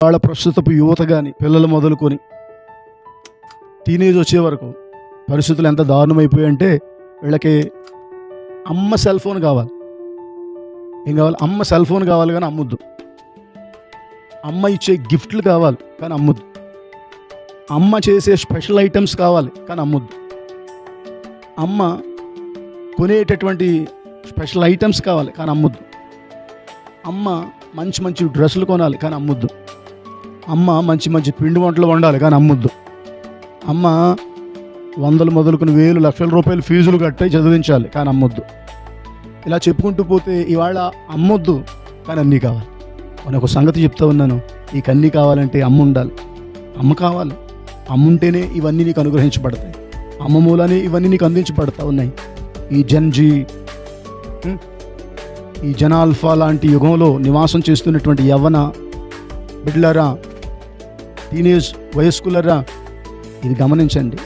వాళ్ళ ప్రస్తుతపు యువత కానీ పిల్లలు మొదలుకొని టీనేజ్ వచ్చే వరకు పరిస్థితులు ఎంత దారుణమైపోయాయంటే వీళ్ళకి అమ్మ సెల్ ఫోన్ కావాలి. ఏం కావాలి? అమ్మ సెల్ ఫోన్ కావాలి కానీ అమ్మొద్దు. అమ్మ ఇచ్చే గిఫ్ట్లు కావాలి కానీ అమ్మొద్దు. అమ్మ చేసే స్పెషల్ ఐటమ్స్ కావాలి కానీ అమ్మొద్దు. అమ్మ కొనేటటువంటి స్పెషల్ ఐటమ్స్ కావాలి కానీ అమ్మొద్దు. అమ్మ మంచి మంచి డ్రెస్సులు కొనాలి కానీ అమ్మొద్దు. అమ్మ మంచి మంచి పిండి వంటలు వండాలి కానీ అమ్మొద్దు. అమ్మ వందలు మొదలుకొని వేలు లక్షల రూపాయలు ఫీజులు కట్టి చదివించాలి కానీ అమ్మొద్దు. ఇలా చెప్పుకుంటూ పోతే ఇవాళ అమ్మొద్దు కానీ అన్నీ కావాలి. నేను ఒక సంగతి చెప్తా ఉన్నాను, నీకు అన్నీ కావాలంటే అమ్మ ఉండాలి. అమ్మ కావాలి. అమ్మ ఉంటేనే ఇవన్నీ నీకు అనుగ్రహించబడతాయి. అమ్మ మూలానే ఇవన్నీ నీకు అందించబడతా ఉన్నాయి. ఈ జెన్జీ, ఈ జనాల్ఫా లాంటి యుగంలో నివాసం చేస్తున్నటువంటి యవ్వన బిడ్డలారా, టీనేజ్ వయస్కులరా, ఇది గమనించండి.